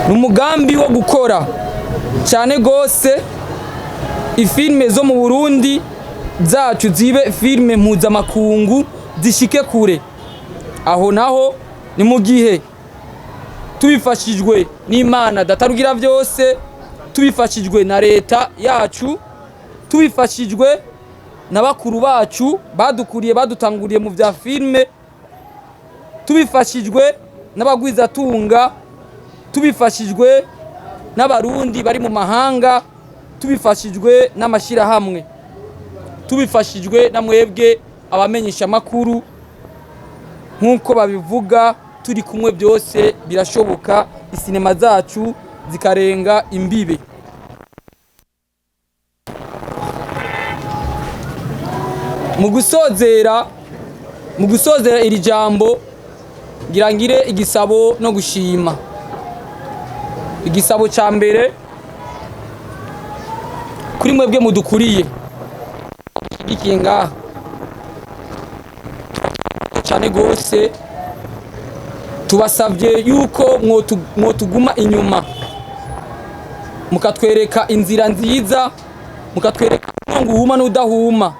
n'umugambi wo gukora cyane gose ifilme zo mu Burundi zacu zibe filme mpuzamakungu zishike kure. Aho naho ni mu gihe tubifashijwe n'Imana datarugira byose, tubifashijwe na leta yacu, tubifashijwe n'abakuru bacu badukuriye badutanguriye mu bya filme, tubifashijwe n'abagwizatunga, tubifashijwe n'abarundi bari mu mahanga, tubifashijwe n'amashirahamwe, tubifashijwe na mwebwe abamenyesha makuru nkuko babivuga, turi kumwe byose birashoboka, isinema zacu zikarenga imbibe. Mu gusozera iri jambo ngirangire igisabo no gushima. Igisabo ca mbere kuri mwebwe mudukuriye ikinga cyane gose, tubasabye yuko mwotuguma inyuma mukatwereka inzira nziza, mukatwereka ngo uhuma n'udahuma,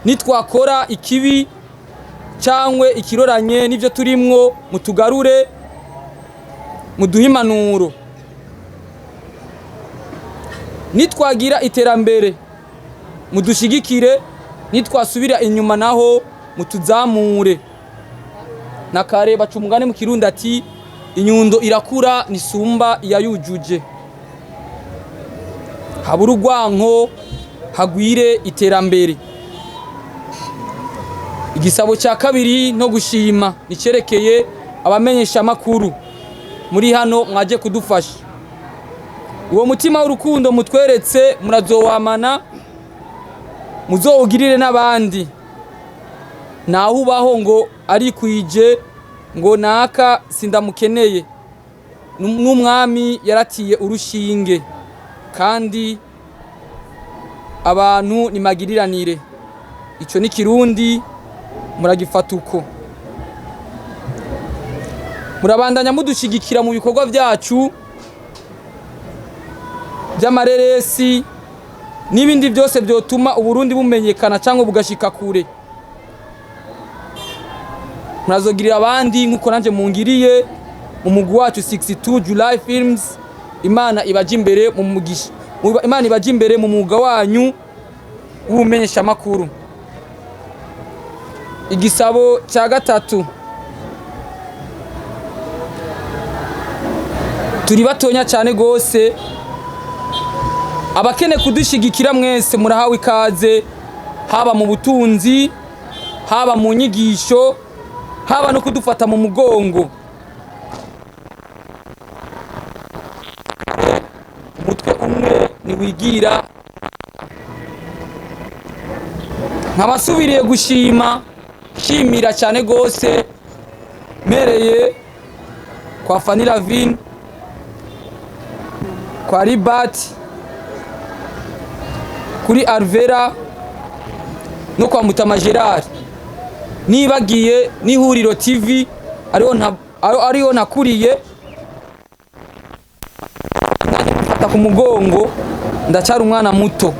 nitwakora ikibi cyangwe ikiroranye n'ivyo turimwo mutugarure, muduhe impanuro, nitwagira iterambere mudushigikire, nitwasubira inyuma naho mutuzamure. Nakare baca umugani mu Kirundi ati inyundo irakura nisumba iyayujuje. Habura urwanko hagwire iterambere. Igisabo cya kabiri no gushima nicerekeye abamenyesha makuru muri hano mwaje kudufasha. Uwo mutima w'urukundo mutweretse murazowamana, muzowugirire n'abandi. Naho ubaho ngo ari kwije ngo naka sindamukeneye, n'umwami yaratiye urushinge, kandi abantu ni magiriranire. Ico ni Kirundi muragifata uko. Murabandanya mudushigikira mu bikorwa byacu by'amareresi n'ibindi byose byotuma Uburundi bumenyekana cyangwa bugashika kure. Murazogirira abandi nkuko nanje mungiriye mu mugwi wacu 62 July Films. Imana ibaje imbere mu mugisha, Imana ibaje imbere mu mwuga wanyu w'ubumenyesha makuru. Igisabo cya gatatu, turi batonya cyane gose, abakene kudushigikira mwese murahawe ikaze, haba mu butunzi, haba mu nyigisho, haba no kudufata mu mugongo. Umutwe umwe niwigira. Nkabasubiriye gushima, shimira cyane gose mereye kwa FANNY LAVINE, kwa Ribat, kuri Alvera no kwa Mutama Gerard. Nibagiye n'ihuriro TV ariho nakuriye, ndafata ku mugongo, ndacara umwana muto.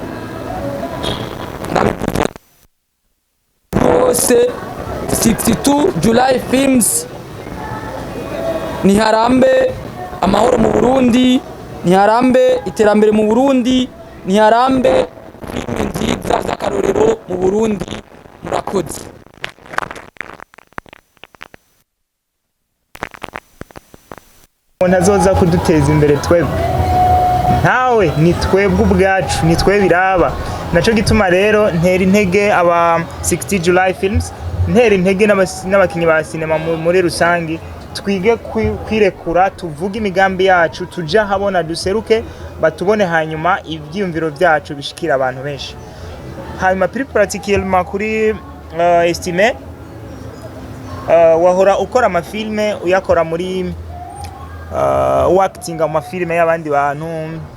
Bose 62 July Films niharambe amahoro mu Burundi, niharambe iterambere mu Burundi, niharambe filme nziza z'akarorero mu Burundi. Murakoze. Ntazoza kuduteza imbere twebwe, ntawe ni twebwe ubwacu, ni twe biraba. Naco gituma rero ntera intege aba 60 July Films, ntera intege n'abakinyi ba sinema muri rusangi, twige kwirekura, tuvuge imigambi yacu, tuja habona, duseruke, batubone, hanyuma ivyiyumviro vyacu bishikira abantu benshi. Hanyuma plus pratiquement kuri Estime, wahora ukora amafilme uyakora muri acting mu filme y'abandi bantu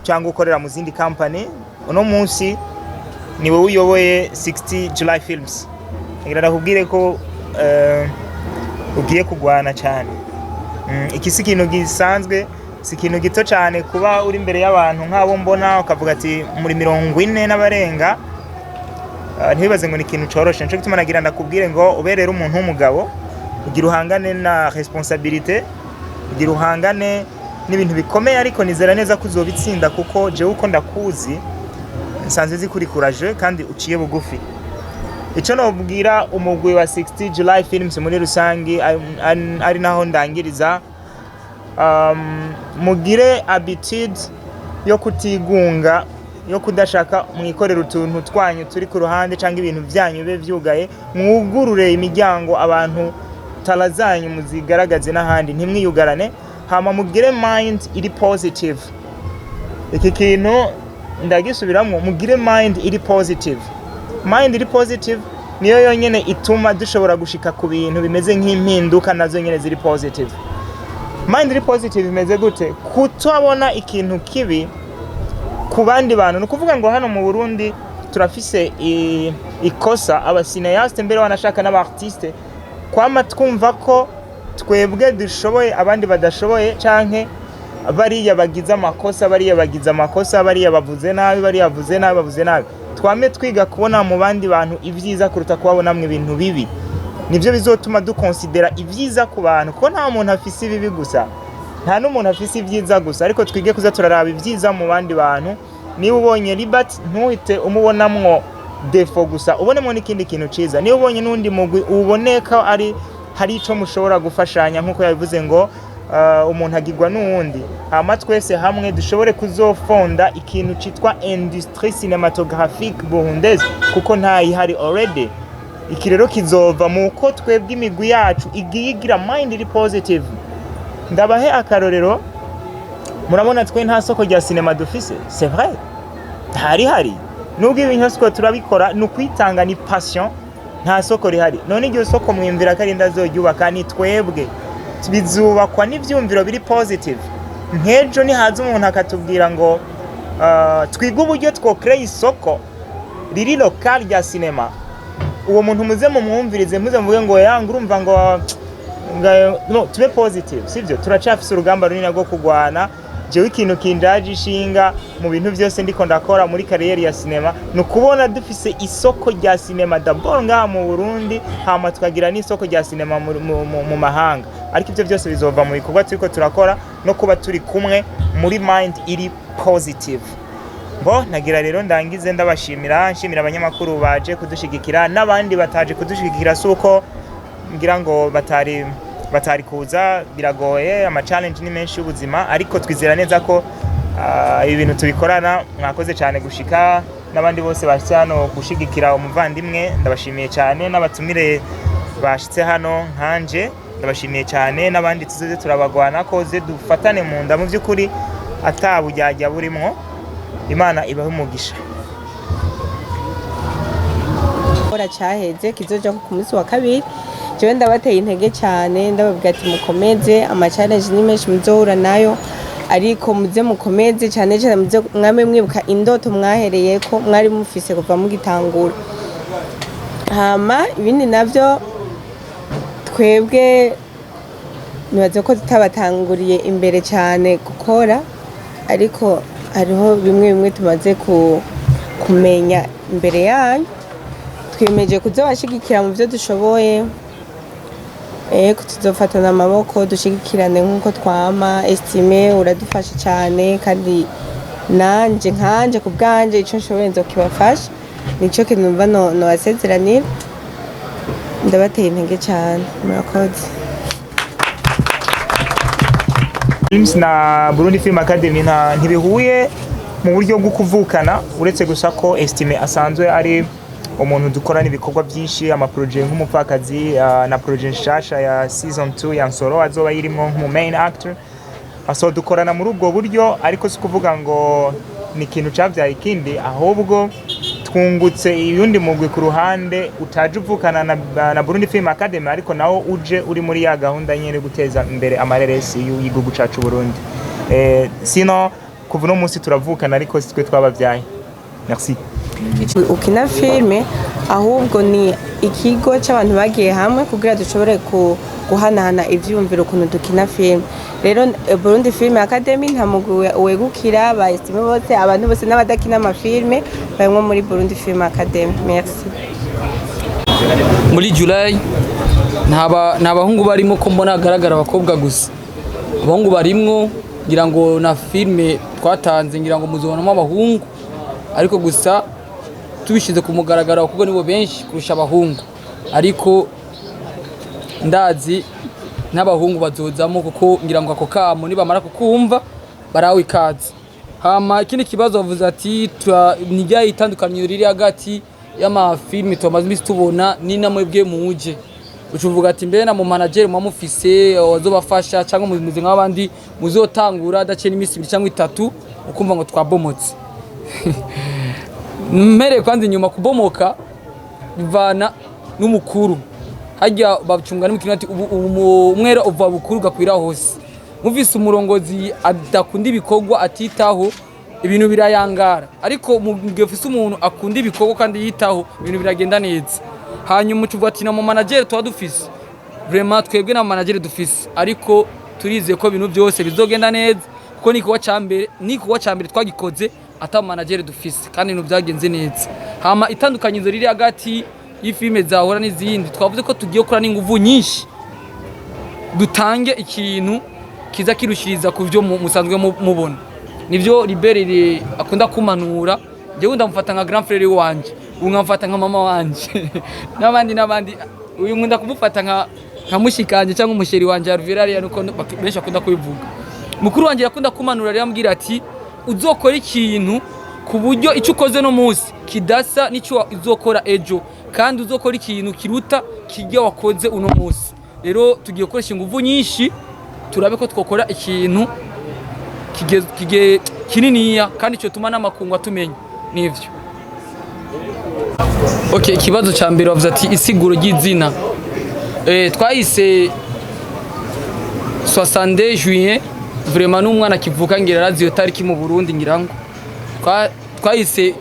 cyangwa ukorera mu zindi company. Uno munsi niwe uyoboye 60 July Films. Ngira nakubwire ko ugiye kugwana cyane. Iki si kintu gisanzwe, si ikintu gito cyane kuba uri imbere y'abantu nk'abo mbona ukavuga ati muri 40 n'abarenga ntibibaze ngo ni ikintu coroshe. Nico gituma nagira ndakubwire ngo uberere umuntu w'umugabo ugira uhangane na responsabilité, ugira uhangane n'ibintu bikomeye, ariko nizera neza ko uzobitsinda kuko je uko ndakuzi nsanze zikuri courage kandi uciye bugufi. Ico nobwira umugwi wa 60 July Films muri rusangi ari naho ndangiriza, mugire habitude yo kutigunga, yo kudashaka mwikorera utuntu twanyu turi ku ruhande cyangwa ibintu byanyu be vyugaye, mwugurure imiryango abantu talazanyu muzigaragaze n'ahandi, ntimwiyugarane, hama mugire mind iri positive. Iki kintu ndagisubiramwo, mugire mind iri positive. Mind iri positive niyo yonyene ituma dushobora gushika ku bintu bimeze nk'impinduka nazo nyene ziri positive. Mind iri positive imeze gute? Kutabona ikintu kibi ku bandi bantu. Nukuvuga ngo hano mu Burundi turafise ikosa abasineyaste mbere wanashaka n'abartiste kwama twumva ko twebwe dushoboye abandi badashoboye, canke bariya bagize amakosa, bariya bagize amakosa, bariya bavuze nabi, bariya bavuze nabi, bavuze nabi. Twame twiga kubona mu bandi bantu ivyiza kuruta kubabona mwe ibintu bibi. Nivyo bizotuma dukonsidera ivyiza ku bantu, kuko nta muntu afise ibibi gusa, nta n'umuntu afise ivyiza gusa, ariko twige kuza turaraba ivyiza mu bandi bantu. Niba ubonye Libert ntuhite umubonamwo defo gusa, ubonemo n'ikindi kintu ciza. Niba ubonye n'undi mugwi uboneka hari ico mushobora gufashanya, nkuko yabivuze ngo umuntu agirwa n'uwundi, hama twese hamwe dushobore kuzofonda ikintu citwa industrie cinematographique burundaise, kuko ntayihari already. Iki rero kizova muko twebwe imigwi yacu igiyigira mind iri positive. Ndabahe akarorero, murabona twe nta soko rya cinema dufise, c'est vrai, hari nubwo ibintu siko turabikora, nukwitanga ni passion, nta soko rihari. None iryo soko mwimvira kandi ndazoryubaka ni twebwe, bizubakwa n'ivyumviro biri positive. Nkejo ni haza umuntu akatubwira ngo twiga uburyo twocreate isoko riri local rya cinema, uwo muntu muze mumwumvirize, muze mvuge ngo yanga urumva ngo no, tube positive, sivyo? Turacafise urugamba runini rwo kugwana. Jewe ikintu kindaje ishinga mu bintu byose ndiko ndakora muri kariyeri ya cinema nukubona dufise isoko rya cinema d'abord ngaha mu Burundi, hama tukagira n'isoko rya cinema mu mahanga. Ariko ivyo byose bizova mu bikorwa turiko turakora no kuba turi kumwe muri mind iri positive. Bo nagira rero ndangize nshimira abanyamakuru baje kudushigikira n'abandi bataje kudushigikira, suko ngira ngo batari kuza, biragoye, ama challenge ni menshi y'ubuzima, ariko twizera neza ko ibi bintu tubikorana. Mwakoze cyane gushika, n'abandi bose bashitse hano gushigikira umuvandimwe, ndabashimiye cyane. N'abatumire bashitse hano nkanje ndabashimiye cyane, n'abandi tuzoze turabagwana ko ze dufatane mu nda mu by'ukuri atabujyajya burimo. Imana ibahe umugisha. Ora cyaheze kizoja ku munsi wa kabiri. Jewe ndabateye intege cyane, ndababwira ati mukomeze, ama challenge ni menshi muzohura nayo, ariko muze mukomeze cyane cyane, muze mwame mwibuka indoto mwahereye ko mwari mufise kuva mu gitangura. Hama ibindi navyo twebwe nibaze ko tutabatanguriye imbere cyane gukora, ariko hariho bimwe tumaze kumenya imbere yanyu. Twimeje kuzobashigikira mu byo dushoboye, tuzofatana amaboko dushigikirane nk'uko twama. Estime uradufasha cyane, kandi nkanje ku bwanje ico nshoboye nzokibafasha, nico kintu numva no basezeranira. Ndabateye intege cyane, murakoze. Films na Burundi Film Academy ntibihuye mu buryo bwo kuvukana, uretse gusa ko Estime asanzwe ari umuntu dukorana ibikorwa byinshi, ama project nk'umupfakazi na project nshasha ya season 2 ya NSORO azoba yirimo nk'umu main actor. Aso dukorana muri ubwo buryo, ariko si kuvuga ngo ni ikintu cyavyaye ikindi, ahubwo twungutse iyundi mugwi ku ruhande utaje uvukana na Burundi Film Academy, ariko nawo uje uri muri ya gahunda nyene guteza imbere amareresi y'igihugu cacu Burundi. Sino kuva no munsi turavukana, ariko sitwe twabavyaye. Merci. Ukina filme ahubwo ni ikigo cy'abantu bagiye hamwe kugira dushobore guhanahana ivyumviro ukuntu dukina film. Rero Burundi Film Academy nta mugwi wegukira ba Estime bose abantu bose n'abadakina amafilme barimwo muri Burundi Film Academy. Merci. Muri July ntabahungu barimo ko mbona agaragara abakobwa gusa. Abahungu barimwo ngira ngo na filme twatanze ngira ngo muzobonamo abahungu ariko gusa tubishize ku mugaragaro kuko nibo benshi kurusha abahungu ariko ndazi n'abahungu bazozamo kuko ngira ngo ako kamo nibamara kukumva barawe ikaze. Hama ikindi kibazo bavuze ati nijya itandukanye riri hagati y'amafilme tumaze imisi tubona ni namwebwe muje ucuvuga ati mbe na mu manager mu Ufise wazobafasha cyangwa muzimuze nk'abandi muzotangura dace n'imisi 2 cyangwa 3 ukumva ngo twabomotse mbere kandi nyuma kubomoka bivana n'umukuru hajya babicunga n'imikino ati umwera uva bukuru gakwira hose muvise umurongozi adakunda ibikorwa atitaho ibintu birayangara ariko mugefise umuntu akunda ibikorwa kandi yitaho ibintu biragenda neza. Hanyuma ucuvuga ati na mu manager tuba dufise vraiment twebwe na manager dufise ariko turize ko ibintu byose bizogenda neza kuko niko cambere twagikoze ata manager dufise kandi ibintu byagenze neza. Hama itandukanyizo riri hagati y'ifilme zahora n'izindi twavuze ko tugiye gukora n'inguvu nyinshi dutange ikintu kiza kirushiriza ku byo musanzwe mubona. Nivyo Liberere akunda kumanura jewe ndamufata nka grand frère wanje ungamfata nka mama wanje n'abandi uyu nkunda kumufata nka mushikanje cyangwa umusheri wanje Alverari nuko benshi akunda kubivuga. Mukuru wanje yakunda kumanura rero ambwira ati uzokora ikintu ku buryo icyo ukoze no munsi kidasa n'icyo uzokora ejo kandi uzokora ikintu kiruta kijya wakoze uno munsi. Rero tugiye gukoresha inguvu nyinshi turabe ko twokora ikintu kininiya kandi cyo tuma n'amakungu atumenya nivyo. Okay, ikibazo ca mbere bavuze ati isiguro ry'izina twahise 60 juillet vraiment n'umwana kivuka ngira razi yo tariki mu Burundi ngirango twahise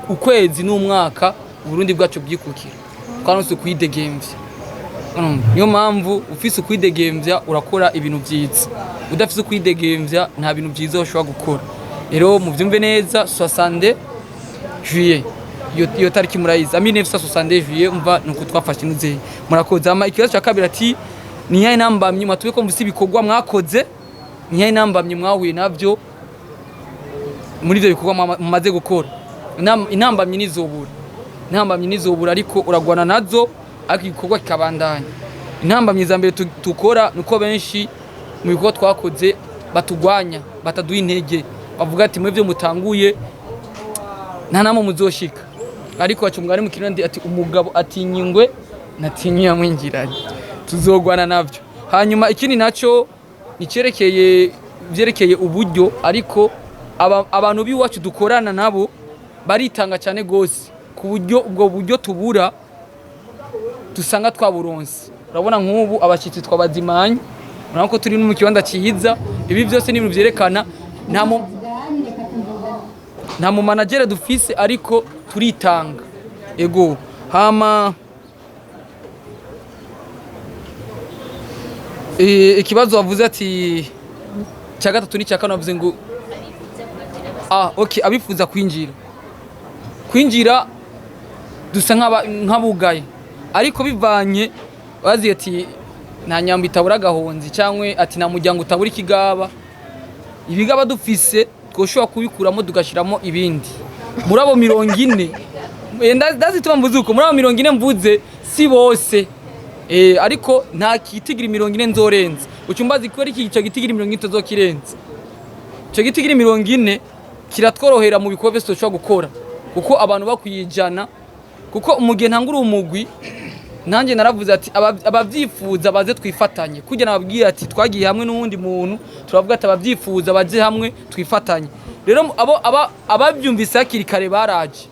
ukwezi n'umwaka Burundi bwacu bwikukira twanose kwidegemvya. Niyo mpamvu ufise kwidegemvya urakora ibintu byiza udafise kwidegemvya nta bintu byiza ushobora gukora. Rero muvyumve neza 60 juillet iyo tariki murayiza 1960 juillet umva nuko twafashe nuze murakoze. Ama ikibazo cya kabiri ati niyaye nambamye matuye ko mvise ibikorwa mwakoze niyaye nambamye mwahuye navyo muri byo bikorwa mumaze gukora. Intambamye nizobura ariko uragwana nazo ariko igikorwa kikabandanya. Intambamye za mbere tukora nuko benshi mu bikorwa twakoze batugwanya bataduha intege bavuga ati mwe byo mutanguye nta namo muzoshika ariko bacumugane mu kirandi ati umugabo atinyingwe natinyiye mwingiranye tuzogwana navyo. Hanyuma ikindi naco byerekeye uburyo ariko abantu biwacu dukorana nabo baritanga cyane gose ku buryo ubwo buryo tubura dusanga twaburonse. Urabona nk'ubu abashitsi twabazimanye urabona ko turi no mu kibanza cihiza ibi byose ni ibintu byerekana nta mu manager dufise ariko turitanga ego. Hama ikibazo wavuze ati cya gatatu ni cya kane wavuze ngo okay abifuza kwinjira dusa nk'abugaye ariko bivanye bazi ati nta nyamba itabura gahonzi cyangwa ati nta muryango utabura ikigaba. Ibigaba dufise twoshobora kubikuramo tugashiramo ibindi muri abo 40 ndazituma mvuze uko muri abo 40 mvuze si bose ariko nta kitigira 40 nzorenza ucumbazi ko ari icyo gitigira 40 tozokirenza. Icyo gitigira 40 kiratworohera mu bikorwa byose cyo gukora kuko abantu bakwijana kuko umugihe ntangura umugwi nanjye naravuze ati abavyifuza baze twifatanye kujya nababwira ati twagiye hamwe n'uwundi muntu turavuga ati abavyifuza baze hamwe twifatanye. Rero abavyumvise akiri kare baraje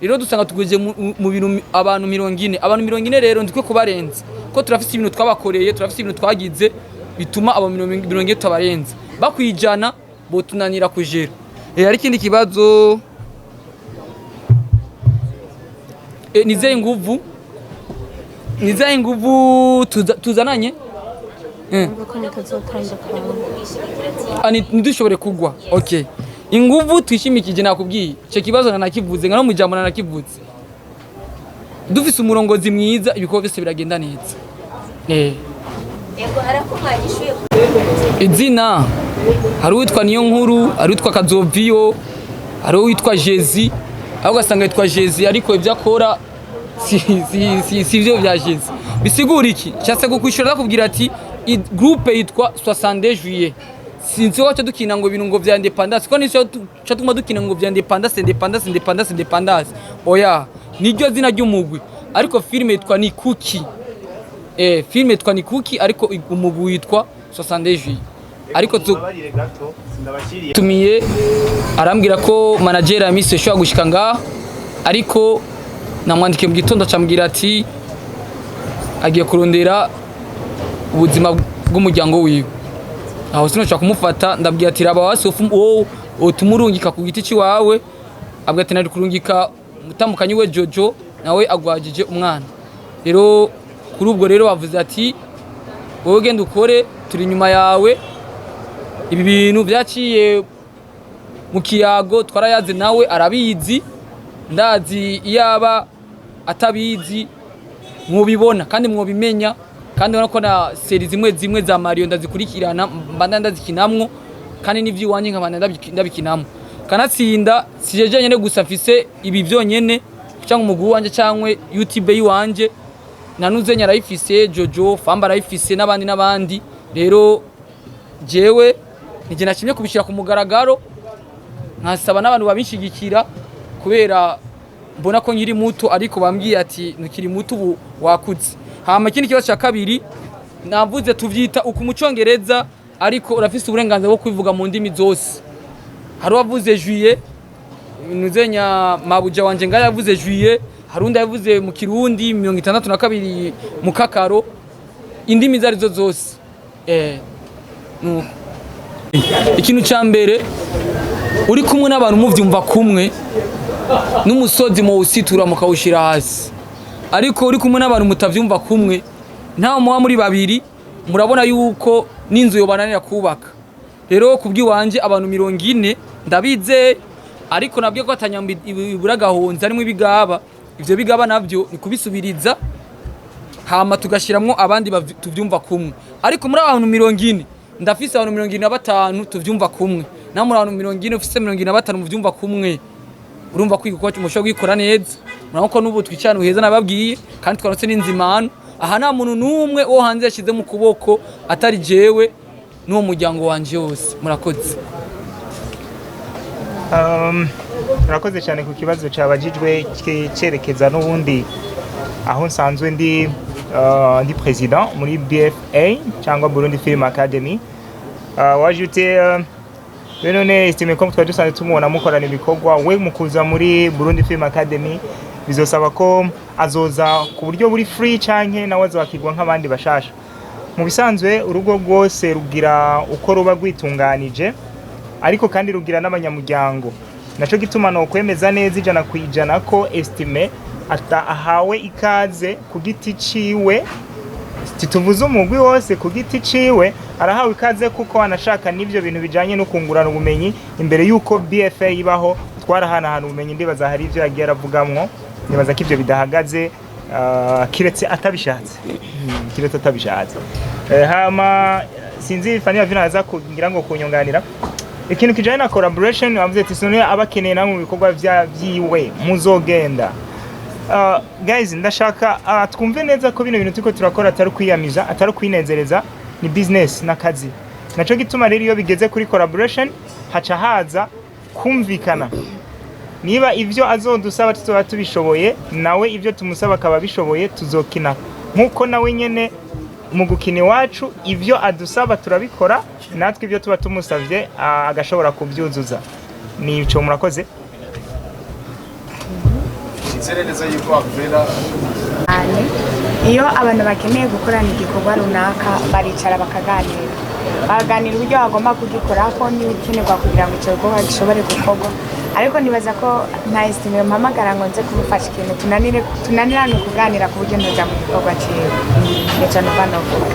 rero dusanga tuguje mu bintu abantu 40 rero ndikwe kubarenza ko turafise ibintu twabakoreye turafise ibintu twagize bituma abo 40 tabarenza bakwijana bo tunanira kujera. Ari kindi kibazo nizeye nguvu nizaye nguvu tuzananye ani ntidushobore kugwa. Okay, inguvu twishimikije nakubwiye icyo kibazo nanakivuze nka no mu jambo nanakivuze. Dufise umurongozi mwiza ibikorwa byose biragenda neza. Yego harakumanyishuye izina hari uwitwa niyo nkuru, hari uwitwa Kazoviyo, hari uwitwa Jezi, aho ugasanga yitwa Jezi ariko ibyo akora si byo bya Jezi. Bisigura iki? Cyase gukwishura nakubwira ati groupe yitwa 62 juillet. Sinzi wacha dukina ngo ibintu ngo vya independence ko nico cyatuma dukina ngo vya independence. Oya, niryo zina ry'umugwi ariko filme yitwa ni Kuki. Filme yitwa ni Kuki ariko umugwi witwa 62 juillet. Ariko tumiye arambwira ko manager ya Miss Show gushika ngaho ariko namwandike mu gitondo acambwira ati agiye kurondera ubuzima bw'umuryango wiwe. Aho sinoca kumufata ndabwira ati raba wasi utumurungika ku giti ciwawe, abwa ati nari kurungika mutambukanye we Jojo nawe agwajije umwana. Rero kuri ubwo rero bavuze ati wowe genda ukore turi nyuma yawe. Ibi bintu byaciye mu kiyago twarayaze nawe arabizi, ndazi iyaba atabizi mwobibona kandi mwobimenya kandi urabona ko na seri zimwe za Mario ndazikurikirana mbanda ndazikinamwo kandi n'ivyi wanje nkabana ndabikinamwo kanatsinda sijeje nyene gusa mfise ibi vyonyene cyangwa umuguru wanje cyangwa YouTube yiwanje nanuze nyarayifise Jojo Famba arayifise n'abandi rero jewe nije nakimye kubishira ku mugaragaro nkasaba n'abantu babishigikira kubera mbona ko nkiri muto ariko bambwiye ati ntukiri muto ubu wakuze. Hama ikindi kibazo cya kabiri navuze tuvyita uku mu Congereza ariko urafise uburenganzira bwo kwivuga mu ndimi zose. Hari wavuze juillet nuzenya mabuja wanje ngaya yavuze juillet, harundi yavuze mu Kirundi 62 mu Kakaro, indimi zari zo zose. Nuko ikintu cya mbere uri kumwe n'abantu muvyumva kumwe n'umusozi mu usitura mukawushira hasi, ariko uri kumwe n'abantu mutavyumva kumwe nta muwa muri babiri murabona yuko n'inzu yo bananira kubaka. Rero kubwiwanje abantu 40 ndabize ariko nabwiye ko atanyamba iburagahonza arimo ibigaba, ivyo bigaba navyo ni kubisubiriza hama tugashiramwo abandi tuvyumva kumwe. Ariko muri abantu 40 ndafise abantu 45 tuvyumva kumwe, na muri abantu 40 ufise 45 muvyumva kumwe. Urumva kwiga ko musho gwikora neza, murako ko nubu twicana uheza nababwiye kandi twarotse n'inzimano. Aha nta muntu numwe wo hanze yashize mu kuboko atari jewe n'uwo muryango wanje wose. Murakoze. Murakoze cyane ku kibazo cyabajijwe cyerekeza n'ubundi aho nsanzwe ndi president muri BFA cyangwa Burundi Film Academy. Wajute none Estime ko twari dusanzwe tumubona mukorana ibikorwa we mukuza muri Burundi Film Academy bizosaba ko azoza ku buryo buri free canke nawe azakigwa nk'abandi bashasha. Mu bisanzwe urugo rwose rugira uko ruba rwitunganije ariko kandi rugira n'abanyamuryango, naco gituma no kwemeza neza 100% ko Estime ahawe ikaze ku giti ciwe. Tituvuze umugwi wose ku giti ciwe arahawe ikaze kuko anashaka n'ivyo bintu bijanye no kungurana ubumenyi imbere yuko BFA ibaho. Twarahana ubumenyi ndibaza hari ivyo yagiye aravugamwo, nibaza ko ivyo bidahagaze kiretse atabishatse. Hama sinzi Fanny Lavine aza kugira ngo kunyunganira ikintu kijanye na collaboration. Bavuze ati sone abakeneye namwe mu bikorwa vyiwe muzogenda. Guys, ndashaka twumve neza ko bino bintu tuko turakora atari kwiyamiza, atari kwinezereza, ni business n'akazi. Naco gituma rero iyo bigeze kuri collaboration haca haza kumvikana. Niba ivyo azodusaba tuzoba tubishoboye, nawe ivyo tumusaba akaba bishoboye, tuzokina nkuko nawe nyene mu gukina wacu ivyo adusaba turabikora, natwe ivyo tuba tumusavye agashobora kubyuzuza. Nico murakoze. Nzerereza yuko akwera iyo abantu bakeneye gukorana igikorwa runaka baricara bakaganira uburyo bagomba kugikorako n'ibikenerwa kugira ngo icyo gikorwa gishobore gukorwa. Ariko nibaza ko nta Estime mpamagara ngo nze kumufasha ikintu tunanirane kuganira ku buryo ndoja mu gikorwa ciwe. Nico numva novuga.